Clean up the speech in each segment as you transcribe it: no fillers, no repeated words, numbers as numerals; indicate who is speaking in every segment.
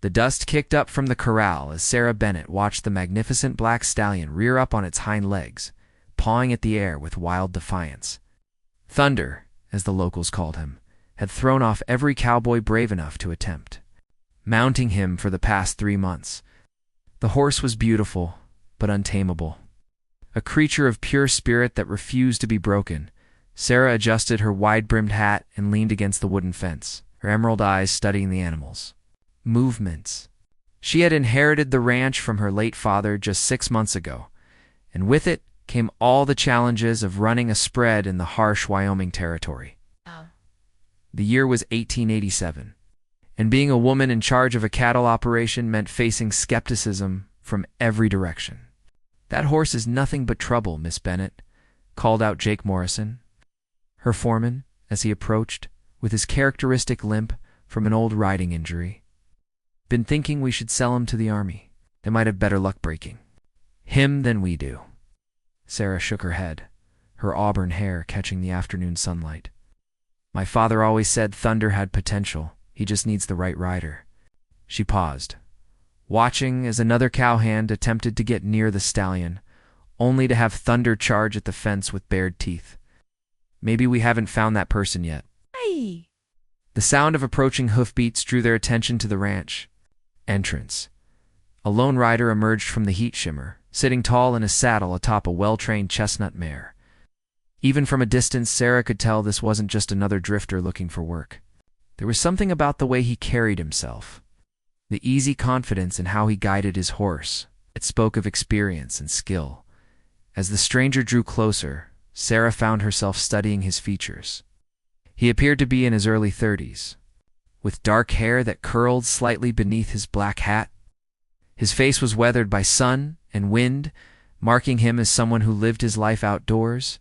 Speaker 1: The dust kicked up from the corral as Sarah Bennett watched the magnificent black stallion rear up on its hind legs, pawing at the air with wild defiance. Thunder, as the locals called him, had thrown off every cowboy brave enough to attempt mounting him for the past 3 months. The horse was beautiful, but untamable. A creature of pure spirit that refused to be broken, Sarah adjusted her wide-brimmed hat and leaned against the wooden fence, her emerald eyes studying the animal's movements. She had inherited the ranch from her late father just 6 months ago, and with it came all the challenges of running a spread in the harsh Wyoming territory. The year was 1887, and being a woman in charge of a cattle operation meant facing skepticism from every direction. "That horse is nothing but trouble, Miss Bennett," called out Jake Morrison, her foreman, as he approached, with his characteristic limp from an old riding injury. "Been thinking we should sell him to the army. They might have better luck breaking him than we do." Sarah shook her head, her auburn hair catching the afternoon sunlight. "My father always said Thunder had potential. He just needs the right rider." She paused, watching as another cowhand attempted to get near the stallion, only to have Thunder charge at the fence with bared teeth. "Maybe we haven't found that person yet."
Speaker 2: Hey.
Speaker 1: The sound of approaching hoofbeats drew their attention to the ranch entrance. A lone rider emerged from the heat shimmer, sitting tall in a saddle atop a well-trained chestnut mare. Even from a distance, Sarah could tell this wasn't just another drifter looking for work. There was something about the way he carried himself, the easy confidence in how he guided his horse. It spoke of experience and skill. As the stranger drew closer, Sarah found herself studying his features. He appeared to be in his early 30s, with dark hair that curled slightly beneath his black hat. His face was weathered by sun and wind, marking him as someone who lived his life outdoors.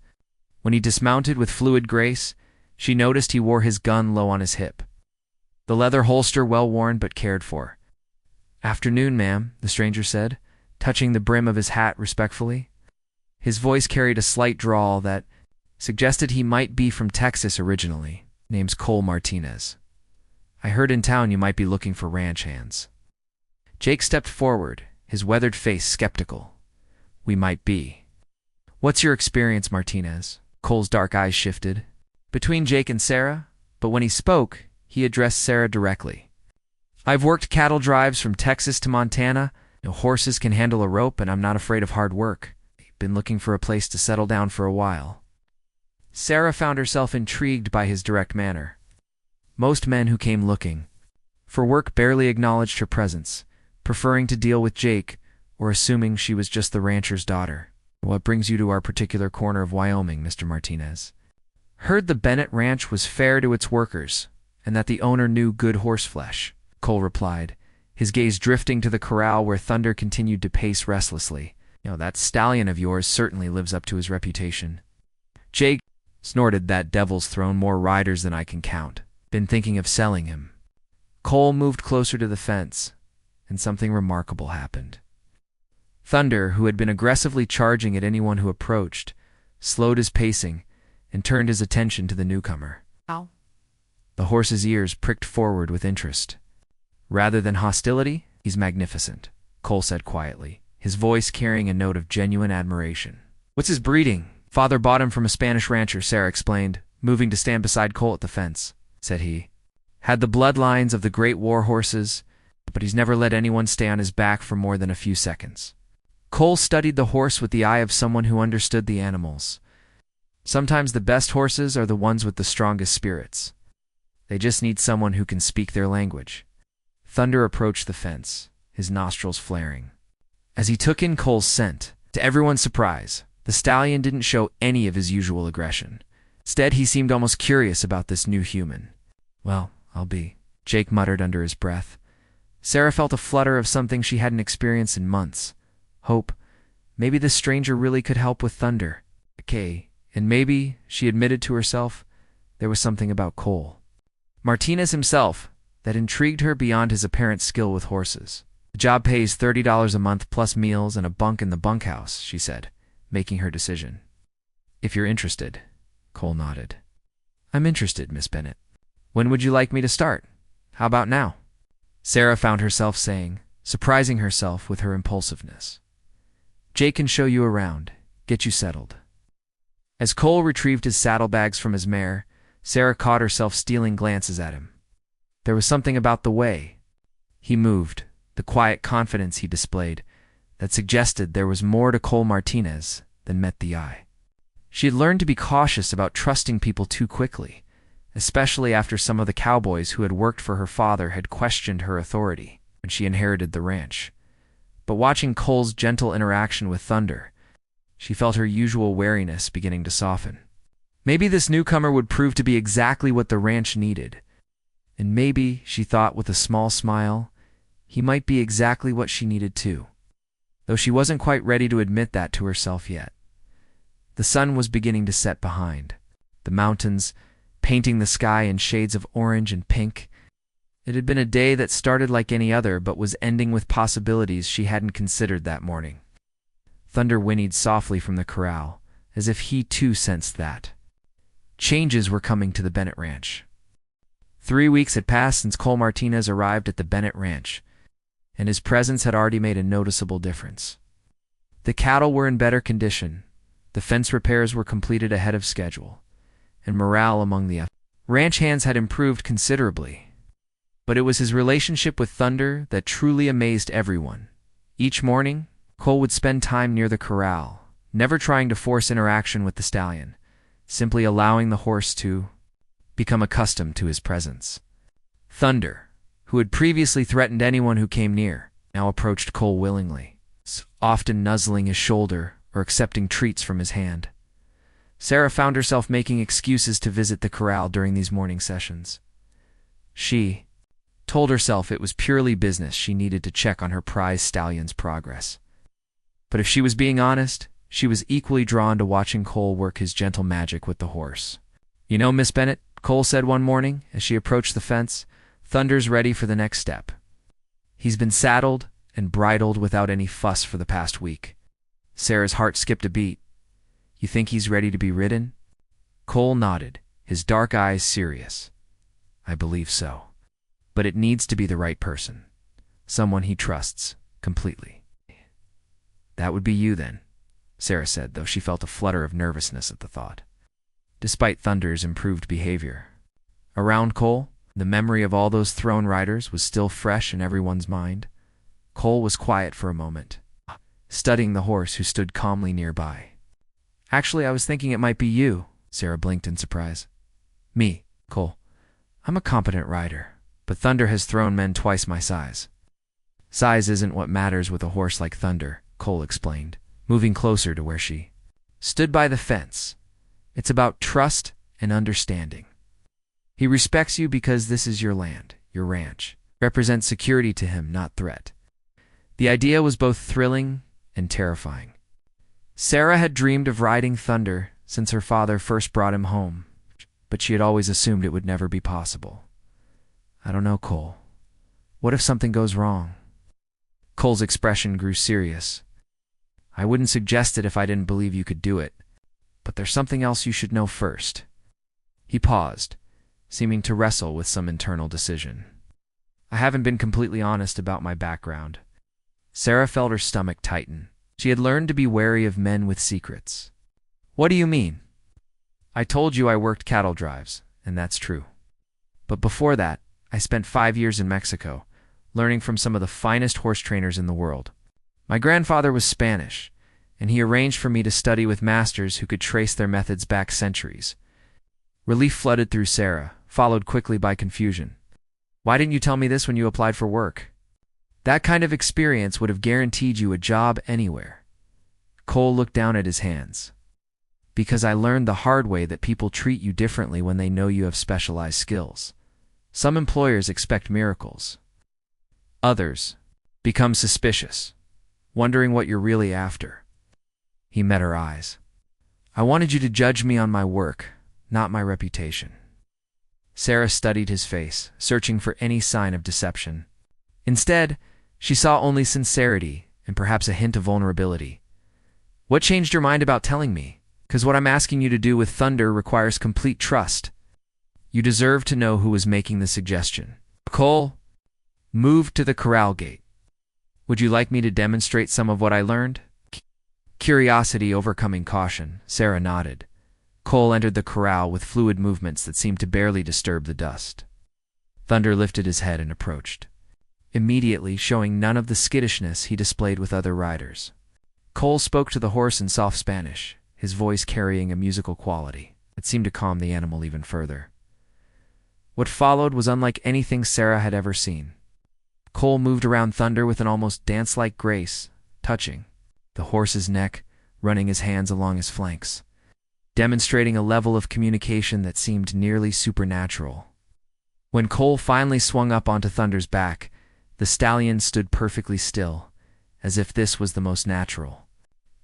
Speaker 1: When he dismounted with fluid grace, she noticed he wore his gun low on his hip, the leather holster well-worn but cared for. "Afternoon, ma'am," the stranger said, touching the brim of his hat respectfully. His voice carried a slight drawl that suggested he might be from Texas originally. "Name's Cole Martinez. I heard in town you might be looking for ranch hands." Jake stepped forward, his weathered face skeptical. "We might be." "What's your experience, Martinez?" Cole's dark eyes shifted between Jake and Sarah, but when he spoke, he addressed Sarah directly. "I've worked cattle drives from Texas to Montana. Horses can handle a rope, and I'm not afraid of hard work. Been looking for a place to settle down for a while." Sarah found herself intrigued by his direct manner. Most men who came looking for work barely acknowledged her presence, preferring to deal with Jake or assuming she was just the rancher's daughter. "What brings you to our particular corner of Wyoming, Mr. Martinez?" "Heard the Bennett Ranch was fair to its workers, and that the owner knew good horseflesh," Cole replied, his gaze drifting to the corral where Thunder continued to pace restlessly. "That stallion of yours certainly lives up to his reputation." Jake snorted. "That devil's thrown more riders than I can count. Been thinking of selling him." Cole moved closer to the fence, and something remarkable happened. Thunder, who had been aggressively charging at anyone who approached, slowed his pacing and turned his attention to the newcomer.
Speaker 2: Ow.
Speaker 1: The horse's ears pricked forward with interest. "Rather than hostility, he's magnificent," Cole said quietly, his voice carrying a note of genuine admiration. "What's his breeding?" "Father bought him from a Spanish rancher," Sarah explained, moving to stand beside Cole at the fence, said he. "Had the bloodlines of the great war horses, but he's never let anyone stay on his back for more than a few seconds." Cole studied the horse with the eye of someone who understood the animals. Sometimes the best horses are the ones with the strongest spirits. They just need someone who can speak their language. Thunder approached the fence, his nostrils flaring. As he took in Cole's scent, to everyone's surprise, the stallion didn't show any of his usual aggression. Instead, he seemed almost curious about this new human. "Well, I'll be," Jake muttered under his breath. Sarah felt a flutter of something she hadn't experienced in months. Hope. Maybe this stranger really could help with Thunder. Okay, and maybe, she admitted to herself, there was something about Cole Martinez himself that intrigued her beyond his apparent skill with horses. "The job pays $30 a month plus meals and a bunk in the bunkhouse," she said, making her decision. "If you're interested," Cole nodded. "I'm interested, Miss Bennett. When would you like me to start? How about now?" Sarah found herself saying, surprising herself with her impulsiveness. "Jake can show you around, get you settled." As Cole retrieved his saddlebags from his mare, Sarah caught herself stealing glances at him. There was something about the way he moved, the quiet confidence he displayed, that suggested there was more to Cole Martinez than met the eye. She had learned to be cautious about trusting people too quickly, especially after some of the cowboys who had worked for her father had questioned her authority when she inherited the ranch. But watching Cole's gentle interaction with Thunder, she felt her usual wariness beginning to soften. Maybe this newcomer would prove to be exactly what the ranch needed. And maybe, she thought with a small smile, he might be exactly what she needed too. Though she wasn't quite ready to admit that to herself yet. The sun was beginning to set behind the mountains, painting the sky in shades of orange and pink. It had been a day that started like any other but was ending with possibilities she hadn't considered that morning. Thunder whinnied softly from the corral, as if he too sensed that changes were coming to the Bennett Ranch. 3 weeks had passed since Cole Martinez arrived at the Bennett Ranch, and his presence had already made a noticeable difference. The cattle were in better condition, the fence repairs were completed ahead of schedule, and morale among the ranch hands had improved considerably. But it was his relationship with Thunder that truly amazed everyone. Each morning, Cole would spend time near the corral, never trying to force interaction with the stallion, simply allowing the horse to become accustomed to his presence. Thunder, who had previously threatened anyone who came near, now approached Cole willingly, often nuzzling his shoulder or accepting treats from his hand. Sarah found herself making excuses to visit the corral during these morning sessions. She told herself it was purely business, she needed to check on her prize stallion's progress. But if she was being honest, she was equally drawn to watching Cole work his gentle magic with the horse. "You know, Miss Bennett," Cole said one morning as she approached the fence, "Thunder's ready for the next step. He's been saddled and bridled without any fuss for the past week." Sarah's heart skipped a beat. "You think he's ready to be ridden?" Cole nodded, his dark eyes serious. "I believe so. But it needs to be the right person. Someone he trusts completely." "That would be you then," Sarah said, though she felt a flutter of nervousness at the thought. Despite Thunder's improved behavior around Cole, the memory of all those throne riders was still fresh in everyone's mind. Cole was quiet for a moment, studying the horse who stood calmly nearby. "Actually, I was thinking it might be you," Sarah blinked in surprise. "Me, Cole. I'm a competent rider, but Thunder has thrown men twice my size." "Size isn't what matters with a horse like Thunder," Cole explained, moving closer to where she stood by the fence. "It's about trust and understanding. He respects you because this is your land, your ranch. Represents security to him, not threat." The idea was both thrilling and terrifying. Sarah had dreamed of riding Thunder since her father first brought him home, but she had always assumed it would never be possible. "I don't know, Cole. What if something goes wrong?" Cole's expression grew serious. "I wouldn't suggest it if I didn't believe you could do it. But there's something else you should know first." He paused, seeming to wrestle with some internal decision. "I haven't been completely honest about my background." Sarah felt her stomach tighten. She had learned to be wary of men with secrets. "What do you mean?" "I told you I worked cattle drives, and that's true. But before that, I spent 5 years in Mexico, learning from some of the finest horse trainers in the world. My grandfather was Spanish, and he arranged for me to study with masters who could trace their methods back centuries." Relief flooded through Sarah, followed quickly by confusion. "Why didn't you tell me this when you applied for work? That kind of experience would have guaranteed you a job anywhere." Cole looked down at his hands. "Because I learned the hard way that people treat you differently when they know you have specialized skills. Some employers expect miracles. Others become suspicious, wondering what you're really after." He met her eyes. "I wanted you to judge me on my work, not my reputation." Sarah studied his face, searching for any sign of deception. Instead, she saw only sincerity and perhaps a hint of vulnerability. "What changed your mind about telling me? Because what I'm asking you to do with Thunder requires complete trust. You deserve to know who was making the suggestion." "Cole, moved to the corral gate. "Would you like me to demonstrate some of what I learned?" Curiosity overcoming caution, Sarah nodded. Cole entered the corral with fluid movements that seemed to barely disturb the dust. Thunder lifted his head and approached, immediately showing none of the skittishness he displayed with other riders. Cole spoke to the horse in soft Spanish, his voice carrying a musical quality that seemed to calm the animal even further. What followed was unlike anything Sarah had ever seen. Cole moved around Thunder with an almost dance-like grace, touching the horse's neck, running his hands along his flanks, demonstrating a level of communication that seemed nearly supernatural. When Cole finally swung up onto Thunder's back, the stallion stood perfectly still, as if this was the most natural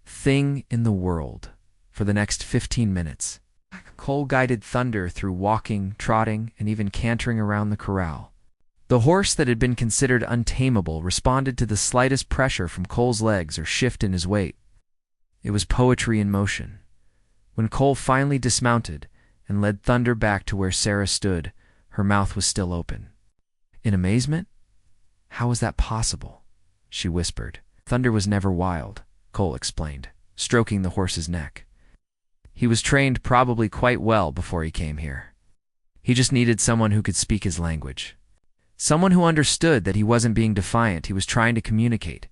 Speaker 1: thing in the world. For the next 15 minutes, Cole guided Thunder through walking, trotting, and even cantering around the corral. The horse that had been considered untamable responded to the slightest pressure from Cole's legs or shift in his weight. It was poetry in motion. When Cole finally dismounted and led Thunder back to where Sarah stood, her mouth was still open. In amazement? "How was that possible?" she whispered. "Thunder was never wild," Cole explained, stroking the horse's neck. "He was trained probably quite well before he came here. He just needed someone who could speak his language. Someone who understood that he wasn't being defiant, he was trying to communicate."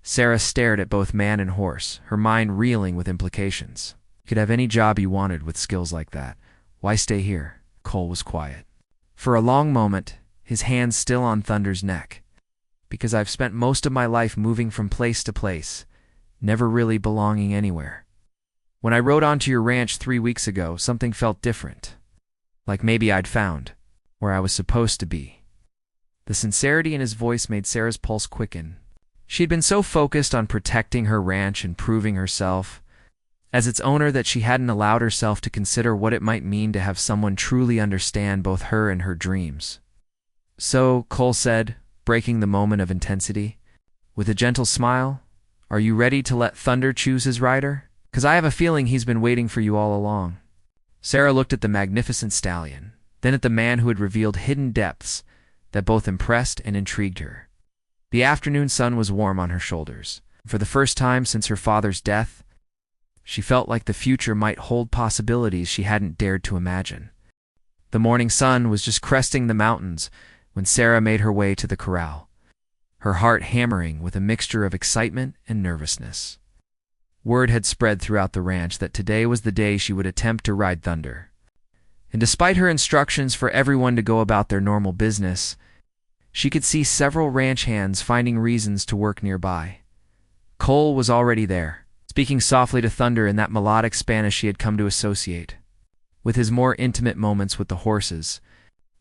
Speaker 1: Sarah stared at both man and horse, her mind reeling with implications. "You could have any job you wanted with skills like that. Why stay here?" Cole was quiet. For a long moment, his hands still on Thunder's neck. "Because I've spent most of my life moving from place to place, never really belonging anywhere. When I rode onto your ranch 3 weeks ago, something felt different. Like maybe I'd found where I was supposed to be." The sincerity in his voice made Sarah's pulse quicken. She'd been so focused on protecting her ranch and proving herself as its owner that she hadn't allowed herself to consider what it might mean to have someone truly understand both her and her dreams. "So," Cole said, breaking the moment of intensity, with a gentle smile, "are you ready to let Thunder choose his rider? 'Cause I have a feeling he's been waiting for you all along." Sarah looked at the magnificent stallion, then at the man who had revealed hidden depths that both impressed and intrigued her. The afternoon sun was warm on her shoulders. For the first time since her father's death, she felt like the future might hold possibilities she hadn't dared to imagine. The morning sun was just cresting the mountains when Sarah made her way to the corral, her heart hammering with a mixture of excitement and nervousness. Word had spread throughout the ranch that today was the day she would attempt to ride Thunder. And despite her instructions for everyone to go about their normal business, she could see several ranch hands finding reasons to work nearby. Cole was already there, speaking softly to Thunder in that melodic Spanish she had come to associate. With his more intimate moments with the horses,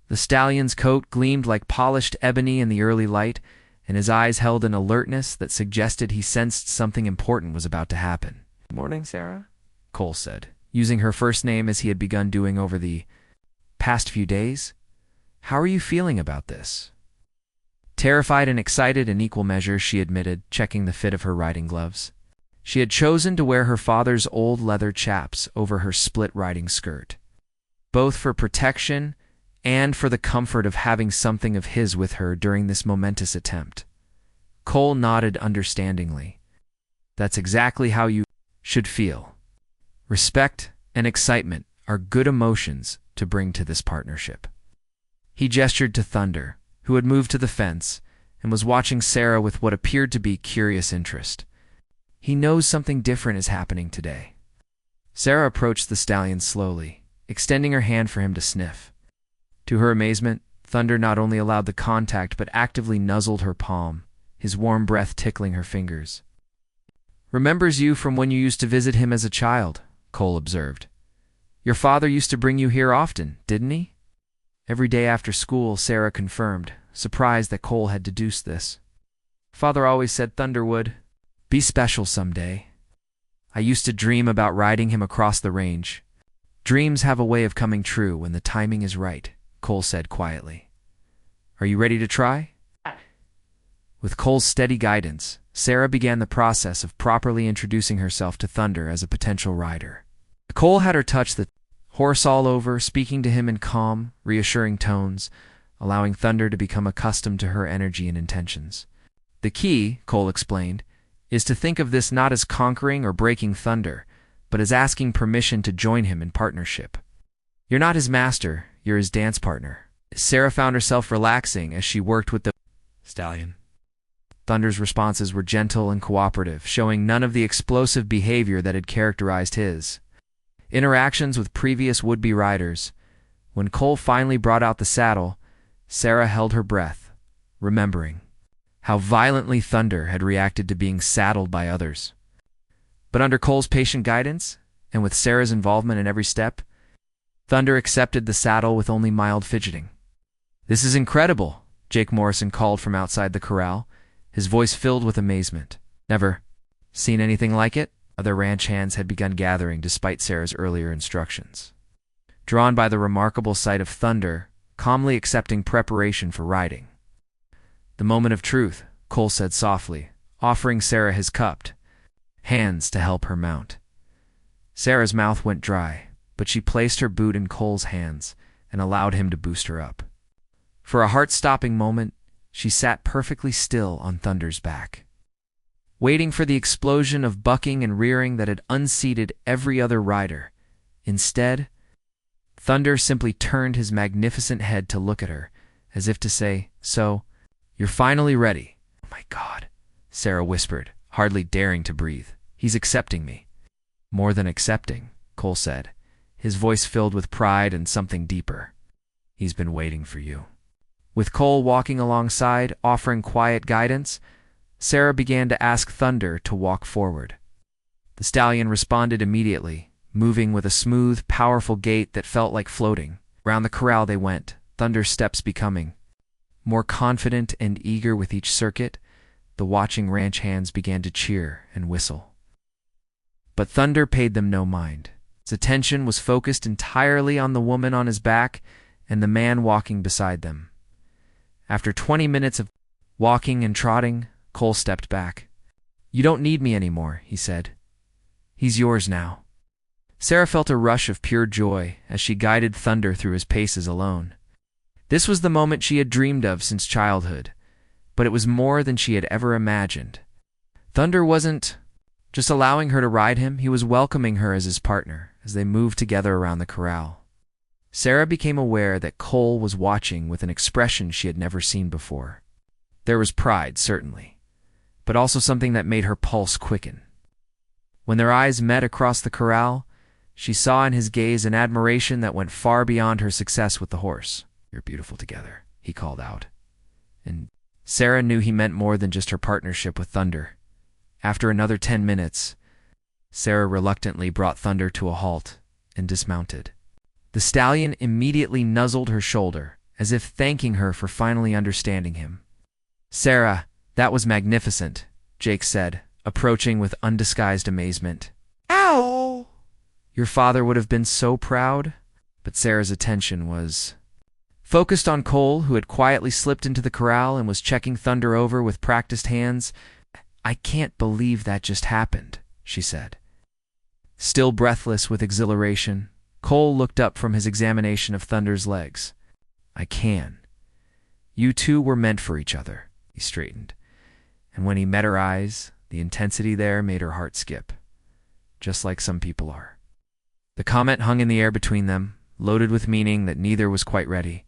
Speaker 1: the stallion's coat gleamed like polished ebony in the early light, and his eyes held an alertness that suggested he sensed something important was about to happen. "Morning, Sarah," Cole said, using her first name as he had begun doing over the past few days. "How are you feeling about this?" Terrified and excited in equal measure, she admitted, checking the fit of her riding gloves. She had chosen to wear her father's old leather chaps over her split riding skirt, both for protection and for the comfort of having something of his with her during this momentous attempt. Cole nodded understandingly. "That's exactly how you should feel. Respect and excitement are good emotions to bring to this partnership." He gestured to Thunder, who had moved to the fence and was watching Sarah with what appeared to be curious interest. "He knows something different is happening today." Sarah approached the stallion slowly, extending her hand for him to sniff. To her amazement, Thunder not only allowed the contact but actively nuzzled her palm, his warm breath tickling her fingers. "Remembers you from when you used to visit him as a child," Cole observed. "Your father used to bring you here often, didn't he?" Every day after school, Sarah confirmed, surprised that Cole had deduced this. "Father always said Thunder would be special someday. I used to dream about riding him across the range. Dreams have a way of coming true when the timing is right," Cole said quietly. "Are you ready to try?" With Cole's steady guidance, Sarah began the process of properly introducing herself to Thunder as a potential rider. Cole had her touch the horse all over, speaking to him in calm, reassuring tones, allowing Thunder to become accustomed to her energy and intentions. The key, Cole explained, is to think of this not as conquering or breaking Thunder, but as asking permission to join him in partnership. You're not his master, you're his dance partner. Sarah found herself relaxing as she worked with the stallion. Thunder's responses were gentle and cooperative, showing none of the explosive behavior that had characterized his interactions with previous would-be riders. When Cole finally brought out the saddle, Sarah held her breath, remembering how violently Thunder had reacted to being saddled by others. But under Cole's patient guidance, and with Sarah's involvement in every step, Thunder accepted the saddle with only mild fidgeting. "This is incredible," Jake Morrison called from outside the corral, his voice filled with amazement. "Never seen anything like it?" Other ranch hands had begun gathering despite Sarah's earlier instructions. Drawn by the remarkable sight of Thunder, calmly accepting preparation for riding. "The moment of truth," Cole said softly, offering Sarah his cupped hands to help her mount. Sarah's mouth went dry, but she placed her boot in Cole's hands and allowed him to boost her up. For a heart-stopping moment, she sat perfectly still on Thunder's back, waiting for the explosion of bucking and rearing that had unseated every other rider. Instead, Thunder simply turned his magnificent head to look at her, as if to say, "So, you're finally ready." "Oh my God," Sarah whispered, hardly daring to breathe. "He's accepting me." "More than accepting," Cole said, his voice filled with pride and something deeper. "He's been waiting for you." With Cole walking alongside, offering quiet guidance, Sarah began to ask Thunder to walk forward. The stallion responded immediately, moving with a smooth, powerful gait that felt like floating. Round the corral they went, Thunder's steps becoming more confident and eager with each circuit. The watching ranch hands began to cheer and whistle. But Thunder paid them no mind. His attention was focused entirely on the woman on his back and the man walking beside them. After 20 minutes of walking and trotting, Cole stepped back. "You don't need me anymore," he said. "He's yours now." Sarah felt a rush of pure joy as she guided Thunder through his paces alone. This was the moment she had dreamed of since childhood, but it was more than she had ever imagined. Thunder wasn't just allowing her to ride him, he was welcoming her as his partner as they moved together around the corral. Sarah became aware that Cole was watching with an expression she had never seen before. There was pride, certainly, but also something that made her pulse quicken. When their eyes met across the corral, she saw in his gaze an admiration that went far beyond her success with the horse. "You're beautiful together," he called out. And Sarah knew he meant more than just her partnership with Thunder. After another 10 minutes, Sarah reluctantly brought Thunder to a halt and dismounted. The stallion immediately nuzzled her shoulder, as if thanking her for finally understanding him. "Sarah, that was magnificent," Jake said, approaching with undisguised amazement. "Ow! Your father would have been so proud." But Sarah's attention was focused on Cole, who had quietly slipped into the corral and was checking Thunder over with practiced hands. "I can't believe that just happened," she said. Still breathless with exhilaration, Cole looked up from his examination of Thunder's legs. "I can. You two were meant for each other," he straightened. And when he met her eyes, the intensity there made her heart skip. Just like some people are. The comment hung in the air between them, loaded with meaning that neither was quite ready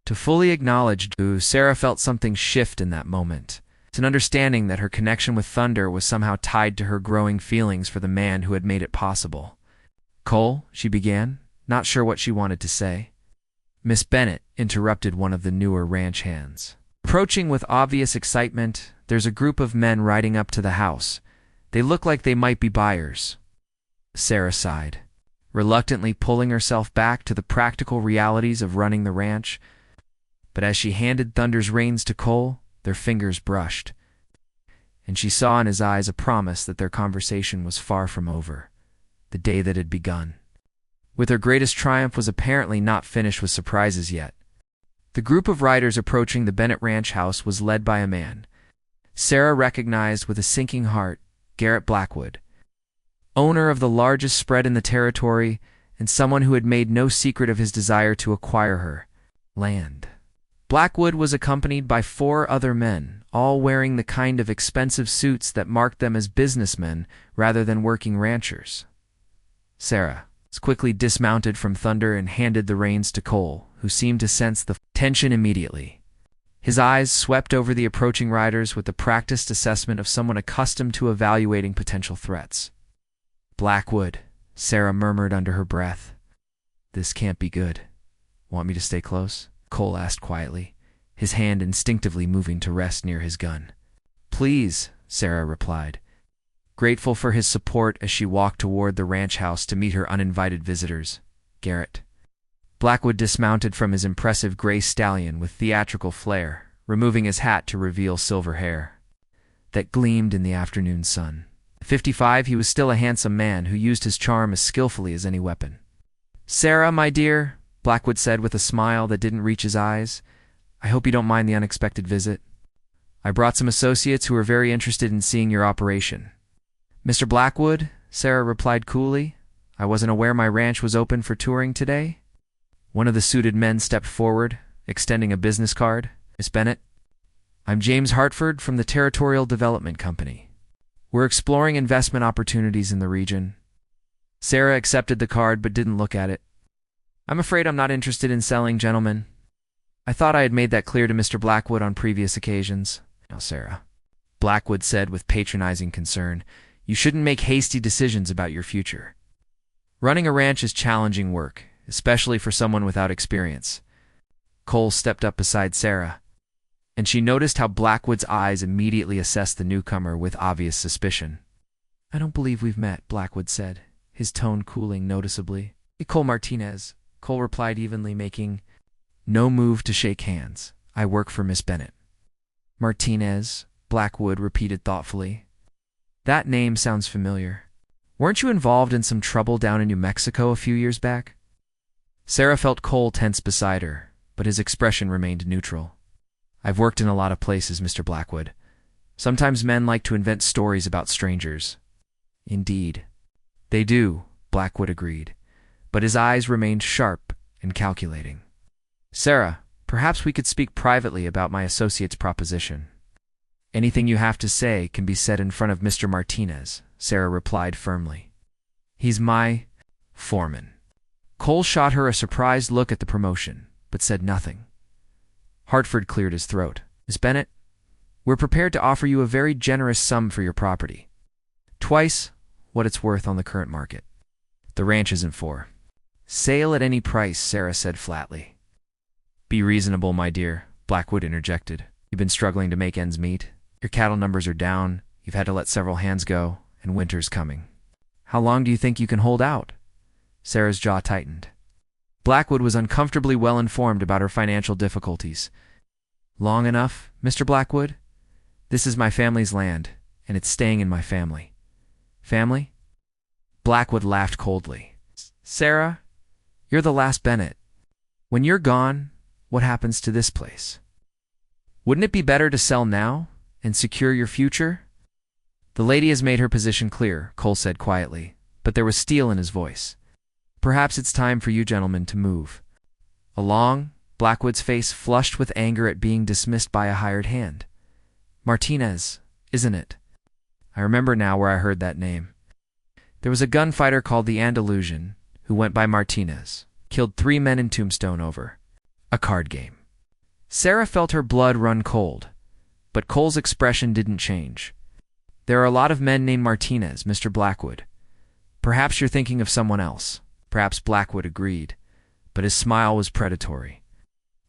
Speaker 1: to fully acknowledge. Sarah felt something shift in that moment. It's an understanding that her connection with Thunder was somehow tied to her growing feelings for the man who had made it possible. "Cole," she began, not sure what she wanted to say. Miss Bennett interrupted one of the newer ranch hands. Approaching with obvious excitement, there's a group of men riding up to the house. They look like they might be buyers. Sarah sighed, reluctantly pulling herself back to the practical realities of running the ranch. But as she handed Thunder's reins to Cole, their fingers brushed, and she saw in his eyes a promise that their conversation was far from over. The day that had begun, with her greatest triumph, was apparently not finished with surprises yet. The group of riders approaching the Bennett Ranch house was led by a man Sarah recognized with a sinking heart, Garrett Blackwood, owner of the largest spread in the territory and someone who had made no secret of his desire to acquire her land. Blackwood was accompanied by 4 other men, all wearing the kind of expensive suits that marked them as businessmen rather than working ranchers. Sarah quickly dismounted from Thunder and handed the reins to Cole, who seemed to sense the tension immediately. His eyes swept over the approaching riders with the practiced assessment of someone accustomed to evaluating potential threats. "Blackwood," Sarah murmured under her breath. "This can't be good." "Want me to stay close?" Cole asked quietly, his hand instinctively moving to rest near his gun. "Please," Sarah replied, grateful for his support as she walked toward the ranch house to meet her uninvited visitors. Garrett. Blackwood dismounted from his impressive gray stallion with theatrical flair, removing his hat to reveal silver hair that gleamed in the afternoon sun. At 55, he was still a handsome man who used his charm as skillfully as any weapon. "Sarah, my dear," Blackwood said with a smile that didn't reach his eyes, "I hope you don't mind the unexpected visit. I brought some associates who are very interested in seeing your operation." "Mr. Blackwood," Sarah replied coolly, "I wasn't aware my ranch was open for touring today." One of the suited men stepped forward, extending a business card. "Miss Bennett, I'm James Hartford from the Territorial Development Company. We're exploring investment opportunities in the region." Sarah accepted the card but didn't look at it. "I'm afraid I'm not interested in selling, gentlemen. I thought I had made that clear to Mr. Blackwood on previous occasions." "Now, Sarah," Blackwood said with patronizing concern, "you shouldn't make hasty decisions about your future. Running a ranch is challenging work, especially for someone without experience." Cole stepped up beside Sarah, and she noticed how Blackwood's eyes immediately assessed the newcomer with obvious suspicion. "I don't believe we've met," Blackwood said, his tone cooling noticeably. "Cole Martinez," Cole replied evenly, making no move to shake hands. "I work for Miss Bennett." "Martinez," Blackwood repeated thoughtfully. "That name sounds familiar. Weren't you involved in some trouble down in New Mexico a few years back?" Sarah felt Cole tense beside her, but his expression remained neutral. "I've worked in a lot of places, Mr. Blackwood. Sometimes men like to invent stories about strangers." "Indeed. They do," Blackwood agreed, but his eyes remained sharp and calculating. "Sarah, perhaps we could speak privately about my associate's proposition." "Anything you have to say can be said in front of Mr. Martinez," Sarah replied firmly. "He's my foreman." Cole shot her a surprised look at the promotion, but said nothing. Hartford cleared his throat. "Miss Bennett, we're prepared to offer you a very generous sum for your property. Twice what it's worth on the current market. The ranch isn't for sale at any price," Sarah said flatly. "Be reasonable, my dear," Blackwood interjected. "You've been struggling to make ends meet. Your cattle numbers are down, you've had to let several hands go, and winter's coming. How long do you think you can hold out?" Sarah's jaw tightened. Blackwood was uncomfortably well informed about her financial difficulties. "Long enough, Mr. Blackwood? This is my family's land, and it's staying in my family." "Family?" Blackwood laughed coldly. "Sarah, you're the last Bennett. When you're gone, what happens to this place? Wouldn't it be better to sell now and secure your future?" "The lady has made her position clear," Cole said quietly, but there was steel in his voice. "Perhaps it's time for you gentlemen to move along." Blackwood's face flushed with anger at being dismissed by a hired hand. "Martinez, isn't it? I remember now where I heard that name. There was a gunfighter called the Andalusian who went by Martinez, killed 3 men in Tombstone over a card game." Sarah felt her blood run cold, but Cole's expression didn't change. "There are a lot of men named Martinez, Mr. Blackwood. Perhaps you're thinking of someone else." Perhaps Blackwood agreed, but his smile was predatory.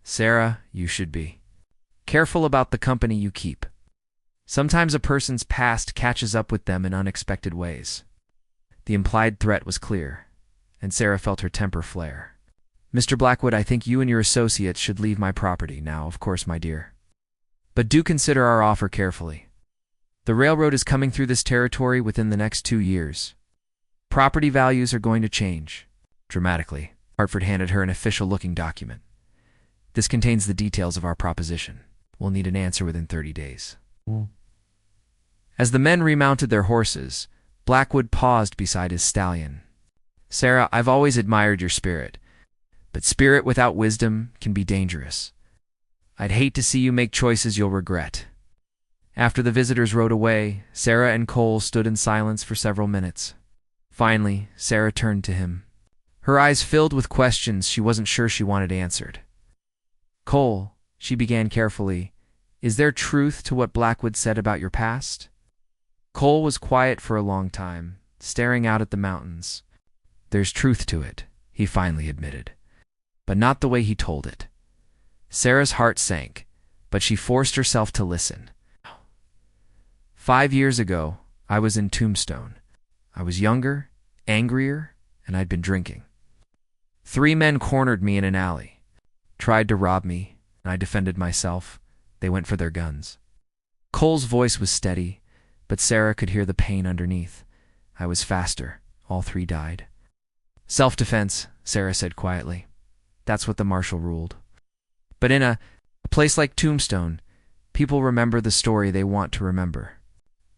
Speaker 1: "Sarah, you should be careful about the company you keep. Sometimes a person's past catches up with them in unexpected ways." The implied threat was clear, and Sarah felt her temper flare. "Mr. Blackwood, I think you and your associates should leave my property now, of course, my dear. But do consider our offer carefully. The railroad is coming through this territory within the next 2 years. Property values are going to change dramatically." Hartford handed her an official-looking document. "This contains the details of our proposition. We'll need an answer within 30 days. As the men remounted their horses, Blackwood paused beside his stallion. "Sarah, I've always admired your spirit, but spirit without wisdom can be dangerous. I'd hate to see you make choices you'll regret." After the visitors rode away, Sarah and Cole stood in silence for several minutes. Finally, Sarah turned to him. Her eyes filled with questions she wasn't sure she wanted answered. "Cole," she began carefully, "is there truth to what Blackwood said about your past?" Cole was quiet for a long time, staring out at the mountains. "There's truth to it," he finally admitted, "but not the way he told it." Sarah's heart sank, but she forced herself to listen. 5 years ago, I was in Tombstone. I was younger, angrier, and I'd been drinking. 3 men cornered me in an alley, tried to rob me, and I defended myself. They went for their guns. Cole's voice was steady, but Sarah could hear the pain underneath. I was faster. All 3 died. "Self-defense," Sarah said quietly. "That's what the marshal ruled." But in a place like Tombstone, people remember the story they want to remember.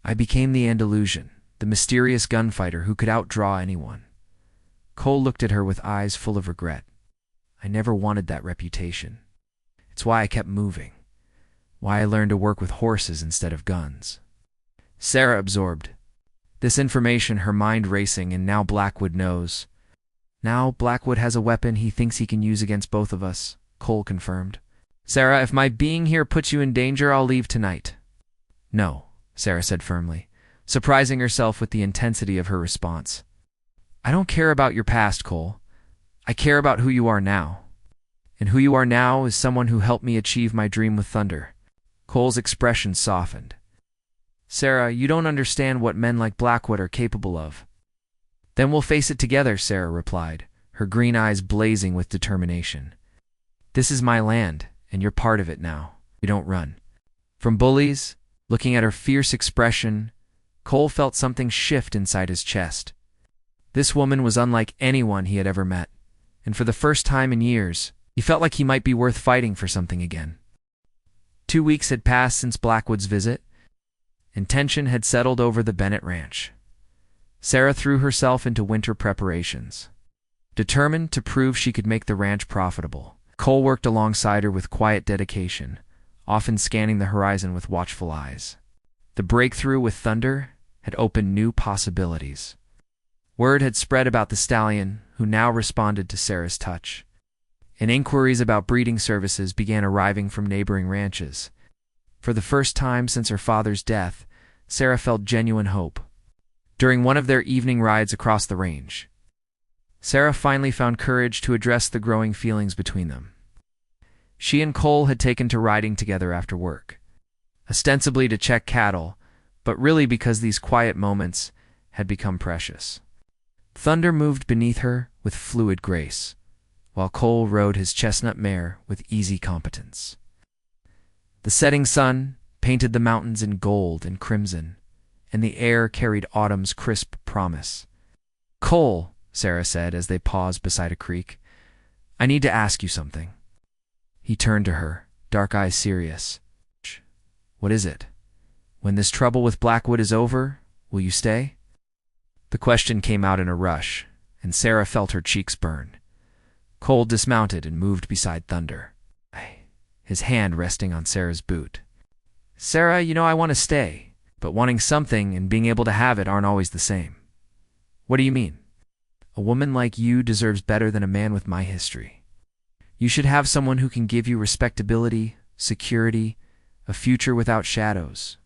Speaker 1: I became the Andalusian, the mysterious gunfighter who could outdraw anyone. Cole looked at her with eyes full of regret. "I never wanted that reputation. It's why I kept moving. Why I learned to work with horses instead of guns." Sarah absorbed this information, her mind racing, and now Blackwood knows. "Now Blackwood has a weapon he thinks he can use against both of us," Cole confirmed. "Sarah, if my being here puts you in danger, I'll leave tonight." "No," Sarah said firmly, surprising herself with the intensity of her response. "I don't care about your past, Cole. I care about who you are now. And who you are now is someone who helped me achieve my dream with Thunder." Cole's expression softened. "Sarah, you don't understand what men like Blackwood are capable of." "Then we'll face it together," Sarah replied, her green eyes blazing with determination. "This is my land, and you're part of it now. We don't run from bullies." Looking at her fierce expression, Cole felt something shift inside his chest. This woman was unlike anyone he had ever met, and for the first time in years, he felt like he might be worth fighting for something again. 2 weeks had passed since Blackwood's visit, and tension had settled over the Bennett Ranch. Sarah threw herself into winter preparations, determined to prove she could make the ranch profitable. Cole worked alongside her with quiet dedication, often scanning the horizon with watchful eyes. The breakthrough with Thunder had opened new possibilities. Word had spread about the stallion, who now responded to Sarah's touch, and inquiries about breeding services began arriving from neighboring ranches. For the first time since her father's death, Sarah felt genuine hope. During one of their evening rides across the range, Sarah finally found courage to address the growing feelings between them. She and Cole had taken to riding together after work, ostensibly to check cattle, but really because these quiet moments had become precious. Thunder moved beneath her with fluid grace, while Cole rode his chestnut mare with easy competence. The setting sun painted the mountains in gold and crimson, and the air carried autumn's crisp promise. "Cole," Sarah said as they paused beside a creek, "I need to ask you something." He turned to her, dark eyes serious. "What is it? When this trouble with Blackwood is over, will you stay?" The question came out in a rush, and Sarah felt her cheeks burn. Cole dismounted and moved beside Thunder, his hand resting on Sarah's boot. "Sarah, you know I want to stay, but wanting something and being able to have it aren't always the same." "What do you mean?" "A woman like you deserves better than a man with my history. You should have someone who can give you respectability, security, a future without shadows."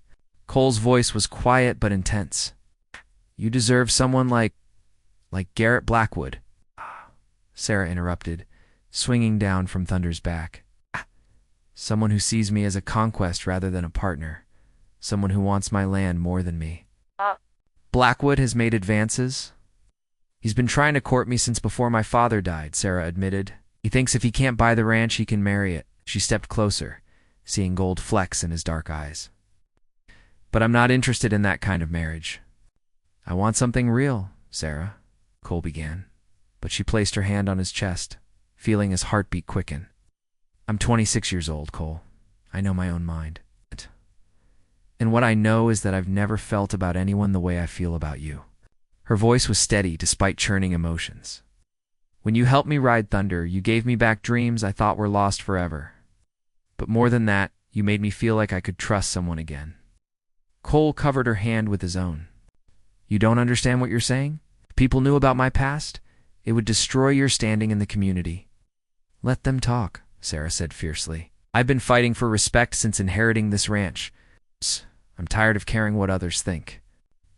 Speaker 1: Cole's voice was quiet but intense. "You deserve someone like Garrett Blackwood." Sarah interrupted, swinging down from Thunder's back. "Someone who sees me as a conquest rather than a partner. Someone who wants my land more than me." "Blackwood has made advances. He's been trying to court me since before my father died," Sarah admitted. "He thinks if he can't buy the ranch, he can marry it." She stepped closer, seeing gold flecks in his dark eyes. "But I'm not interested in that kind of marriage." "I want something real, Sarah," Cole began, but she placed her hand on his chest, feeling his heartbeat quicken. "I'm 26 years old, Cole. I know my own mind. And what I know is that I've never felt about anyone the way I feel about you." Her voice was steady despite churning emotions. "When you helped me ride Thunder, you gave me back dreams I thought were lost forever. But more than that, you made me feel like I could trust someone again." Cole covered her hand with his own. "You don't understand what you're saying? If people knew about my past, it would destroy your standing in the community." "Let them talk," Sarah said fiercely. "I've been fighting for respect since inheriting this ranch. I'm tired of caring what others think."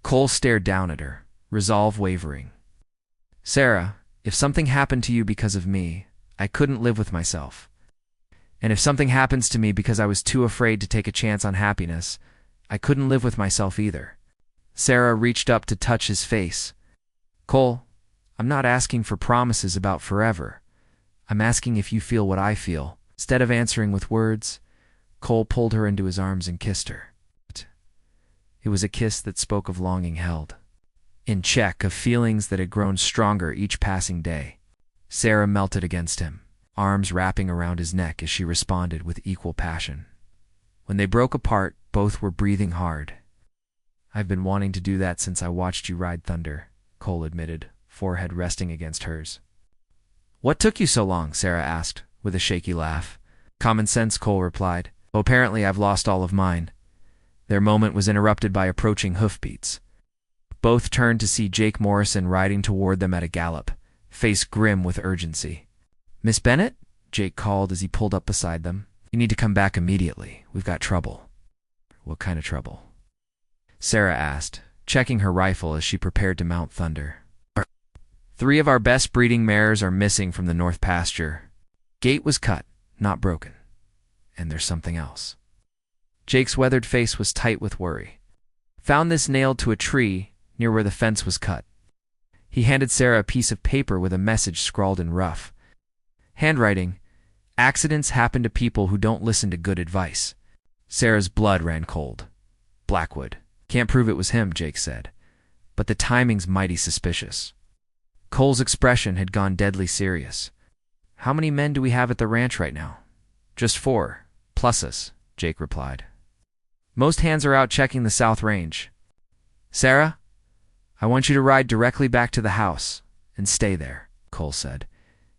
Speaker 1: Cole stared down at her, resolve wavering. "Sarah, if something happened to you because of me, I couldn't live with myself. And if something happens to me because I was too afraid to take a chance on happiness, I couldn't live with myself either." Sarah reached up to touch his face. "Cole, I'm not asking for promises about forever. I'm asking if you feel what I feel." Instead of answering with words, Cole pulled her into his arms and kissed her. It was a kiss that spoke of longing held in check, of feelings that had grown stronger each passing day. Sarah melted against him, arms wrapping around his neck as she responded with equal passion. When they broke apart, both were breathing hard. "I've been wanting to do that since I watched you ride Thunder," Cole admitted, forehead resting against hers. "What took you so long?" Sarah asked, with a shaky laugh. "Common sense," Cole replied. "Well, apparently I've lost all of mine." Their moment was interrupted by approaching hoofbeats. Both turned to see Jake Morrison riding toward them at a gallop, face grim with urgency. "Miss Bennett?" Jake called as he pulled up beside them. "You need to come back immediately. We've got trouble." "What kind of trouble?" Sarah asked, checking her rifle as she prepared to mount Thunder. "3 of our best breeding mares are missing from the north pasture. Gate was cut, not broken. And there's something else." Jake's weathered face was tight with worry. "Found this nailed to a tree near where the fence was cut." He handed Sarah a piece of paper with a message scrawled in rough handwriting. "Accidents happen to people who don't listen to good advice." Sarah's blood ran cold. "Blackwood. Can't prove it was him," Jake said. "But the timing's mighty suspicious." Cole's expression had gone deadly serious. "How many men do we have at the ranch right now?" "Just 4, plus us," Jake replied. "Most hands are out checking the South Range. Sarah, I want you to ride directly back to the house and stay there," Cole said,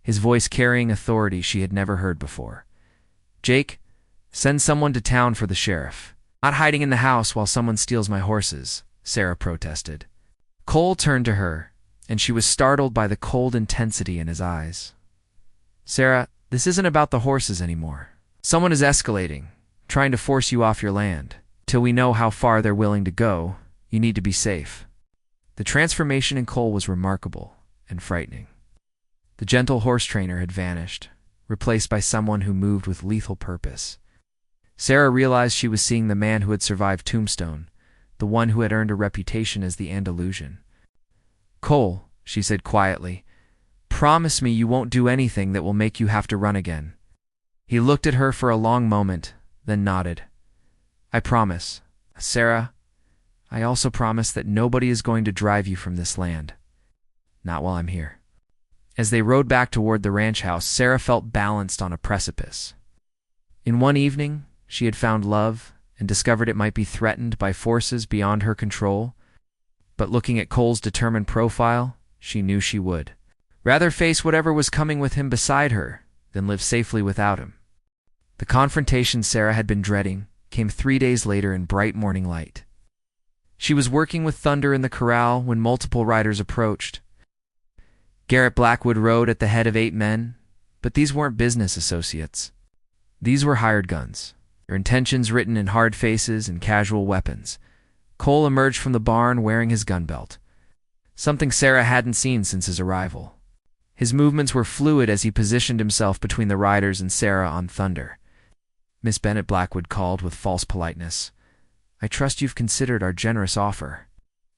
Speaker 1: his voice carrying authority she had never heard before. "Jake, send someone to town for the sheriff." "Not hiding in the house while someone steals my horses," Sarah protested. Cole turned to her, and she was startled by the cold intensity in his eyes. "Sarah, this isn't about the horses anymore. Someone is escalating, trying to force you off your land. Till we know how far they're willing to go, you need to be safe." The transformation in Cole was remarkable and frightening. The gentle horse trainer had vanished, replaced by someone who moved with lethal purpose. Sarah realized she was seeing the man who had survived Tombstone, the one who had earned a reputation as the Andalusian. "Cole," she said quietly, "promise me you won't do anything that will make you have to run again." He looked at her for a long moment, then nodded. "I promise. Sarah, I also promise that nobody is going to drive you from this land. Not while I'm here." As they rode back toward the ranch house, Sarah felt balanced on a precipice. In one evening, she had found love and discovered it might be threatened by forces beyond her control. But looking at Cole's determined profile, she knew she would rather face whatever was coming with him beside her than live safely without him. The confrontation Sarah had been dreading came 3 days later in bright morning light. She was working with Thunder in the corral when multiple riders approached. Garrett Blackwood rode at the head of 8 men, but these weren't business associates. These were hired guns, their intentions written in hard faces and casual weapons. Cole emerged from the barn wearing his gun belt, something Sarah hadn't seen since his arrival. His movements were fluid as he positioned himself between the riders and Sarah on Thunder. "Miss Bennett," Blackwood called with false politeness, "I trust you've considered our generous offer."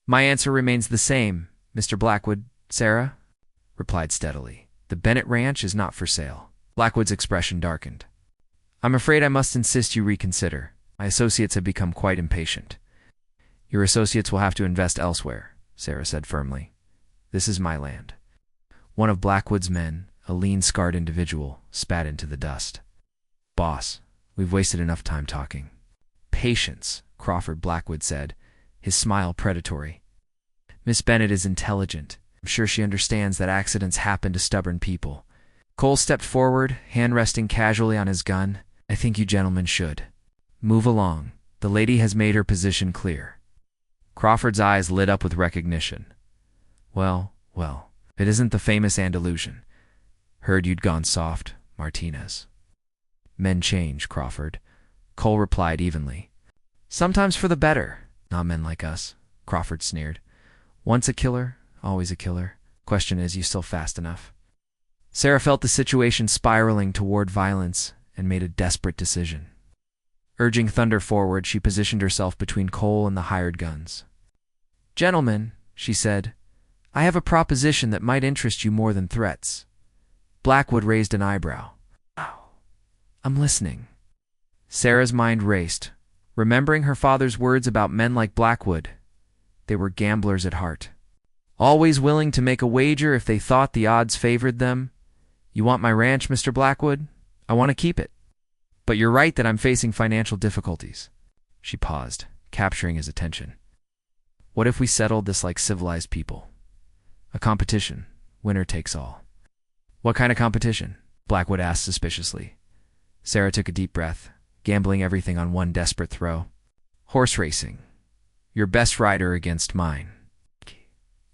Speaker 1: "My answer remains the same, Mr. Blackwood," Sarah replied steadily. "The Bennett Ranch is not for sale." Blackwood's expression darkened. "I'm afraid I must insist you reconsider. My associates have become quite impatient." "Your associates will have to invest elsewhere," Sarah said firmly. "This is my land." One of Blackwood's men, a lean, scarred individual, spat into the dust. "Boss, we've wasted enough time talking." "Patience," Crawford Blackwood said, his smile predatory. "Miss Bennett is intelligent. I'm sure she understands that accidents happen to stubborn people." Cole stepped forward, hand resting casually on his gun. I think you gentlemen should. Move along. The lady has made her position clear. Crawford's eyes lit up with recognition. Well, it isn't the famous Andalusian. Heard you'd gone soft, Martinez. Men change, Crawford. Cole replied evenly. Sometimes for the better. Not men like us, Crawford sneered. Once a killer, always a killer. Question is, you still fast enough? Sarah felt the situation spiraling toward violence and made a desperate decision. Urging Thunder forward, she positioned herself between Cole and the hired guns. Gentlemen, she said, I have a proposition that might interest you more than threats. Blackwood raised an eyebrow. I'm listening. Sarah's mind raced, remembering her father's words about men like Blackwood. They were gamblers at heart, always willing to make a wager if they thought the odds favored them. You want my ranch, Mr. Blackwood? I want to keep it. But you're right that I'm facing financial difficulties. She paused, capturing his attention. What if we settled this like civilized people? A competition. Winner takes all. What kind of competition? Blackwood asked suspiciously. Sarah took a deep breath, gambling everything on one desperate throw. Horse racing. Your best rider against mine.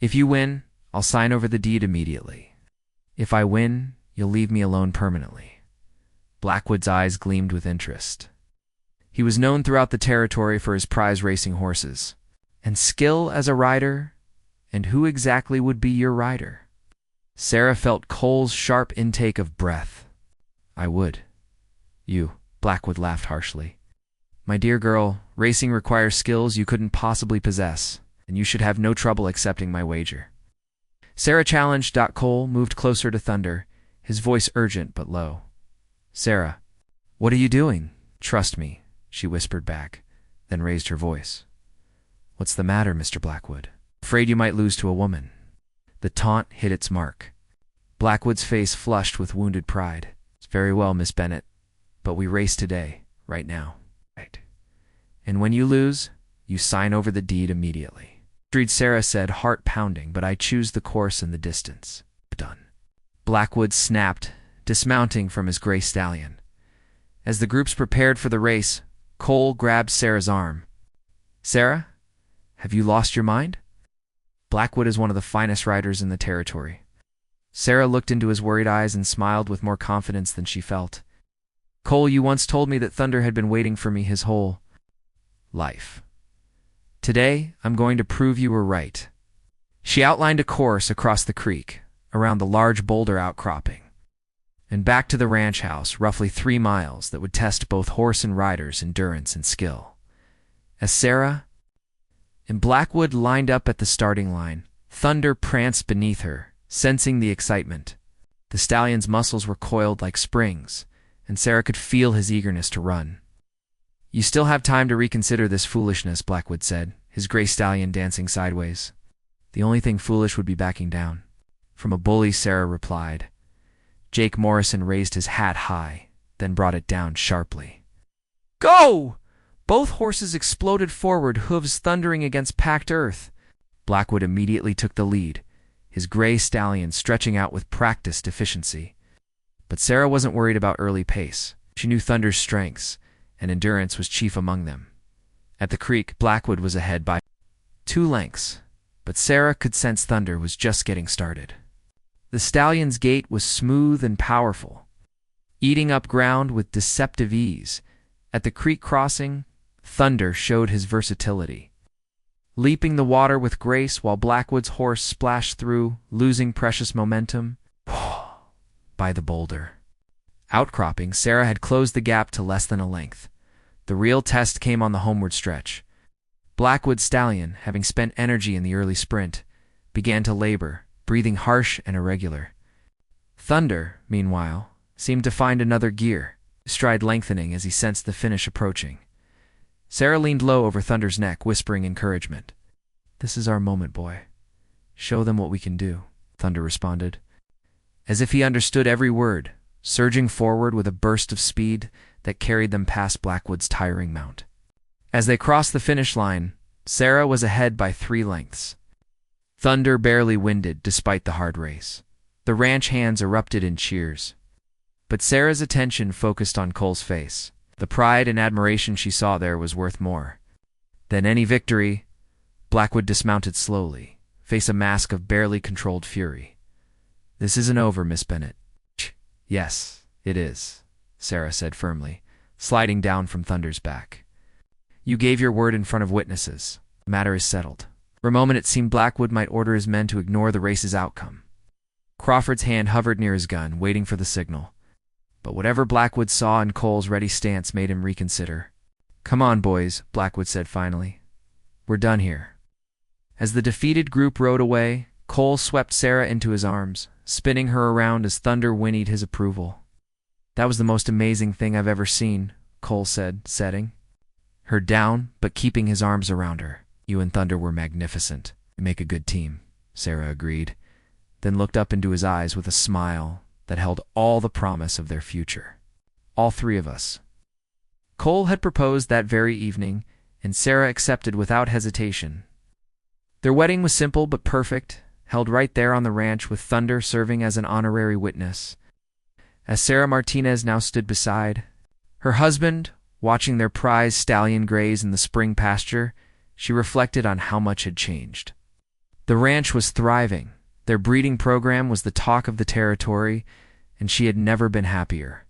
Speaker 1: If you win, I'll sign over the deed immediately. If I win, you'll leave me alone permanently. Blackwood's eyes gleamed with interest. He was known throughout the territory for his prize racing horses. And skill as a rider? And who exactly would be your rider? Sarah felt Cole's sharp intake of breath. I would. You, Blackwood laughed harshly. My dear girl, racing requires skills you couldn't possibly possess, and you should have no trouble accepting my wager. Sarah challenged. Cole moved closer to Thunder, his voice urgent but low. Sarah, what are you doing? Trust me, she whispered back, then raised her voice. What's the matter, Mr. Blackwood? Afraid you might lose to a woman. The taunt hit its mark. Blackwood's face flushed with wounded pride. It's very well, Miss Bennett, but we race today, right now. Right. And when you lose, you sign over the deed immediately. Sarah said, heart pounding, but I choose the course and the distance. Done. Blackwood snapped, dismounting from his gray stallion. As the groups prepared for the race, Cole grabbed Sarah's arm. Sarah, have you lost your mind? Blackwood is one of the finest riders in the territory. Sarah looked into his worried eyes and smiled with more confidence than she felt. Cole, you once told me that Thunder had been waiting for me his whole life. Today, I'm going to prove you were right. She outlined a course across the creek, around the large boulder outcropping, and back to the ranch house, roughly 3 miles, that would test both horse and rider's endurance and skill. As Sarah and Blackwood lined up at the starting line, Thunder pranced beneath her, sensing the excitement. The stallion's muscles were coiled like springs, and Sarah could feel his eagerness to run. You still have time to reconsider this foolishness, Blackwood said, his gray stallion dancing sideways. The only thing foolish would be backing down. From a bully, Sarah replied. Jake Morrison raised his hat high, then brought it down sharply. Go! Both horses exploded forward, hooves thundering against packed earth. Blackwood immediately took the lead, his gray stallion stretching out with practiced efficiency. But Sarah wasn't worried about early pace. She knew Thunder's strengths, and endurance was chief among them. At the creek, Blackwood was ahead by 2 lengths, but Sarah could sense Thunder was just getting started. The stallion's gait was smooth and powerful, eating up ground with deceptive ease. At the creek crossing, Thunder showed his versatility, leaping the water with grace while Blackwood's horse splashed through, losing precious momentum by the boulder. Outcropping, Sarah had closed the gap to less than a length. The real test came on the homeward stretch. Blackwood's stallion, having spent energy in the early sprint, began to labor, breathing harsh and irregular. Thunder, meanwhile, seemed to find another gear, his stride lengthening as he sensed the finish approaching. Sarah leaned low over Thunder's neck, whispering encouragement. This is our moment, boy. Show them what we can do, Thunder responded. As if he understood every word, surging forward with a burst of speed that carried them past Blackwood's tiring mount. As they crossed the finish line, Sarah was ahead by 3 lengths. Thunder barely winded despite the hard race. The ranch hands erupted in cheers. But Sarah's attention focused on Cole's face. The pride and admiration she saw there was worth more than any victory. Blackwood dismounted slowly, face a mask of barely controlled fury. "This isn't over, Miss Bennet." "Yes, it is," Sarah said firmly, sliding down from Thunder's back. "You gave your word in front of witnesses. The matter is settled." For a moment it seemed Blackwood might order his men to ignore the race's outcome. Crawford's hand hovered near his gun, waiting for the signal. But whatever Blackwood saw in Cole's ready stance made him reconsider. "Come on, boys," Blackwood said finally. "We're done here." As the defeated group rode away, Cole swept Sarah into his arms, spinning her around as Thunder whinnied his approval. "That was the most amazing thing I've ever seen," Cole said, setting her down, but keeping his arms around her. "You and Thunder were magnificent. You make a good team," Sarah agreed, then looked up into his eyes with a smile that held all the promise of their future. "All three of us." Cole had proposed that very evening, and Sarah accepted without hesitation. Their wedding was simple but perfect, held right there on the ranch with Thunder serving as an honorary witness. As Sarah Martinez now stood beside her husband, watching their prize stallion graze in the spring pasture, she reflected on how much had changed. The ranch was thriving. Their breeding program was the talk of the territory, and she had never been happier.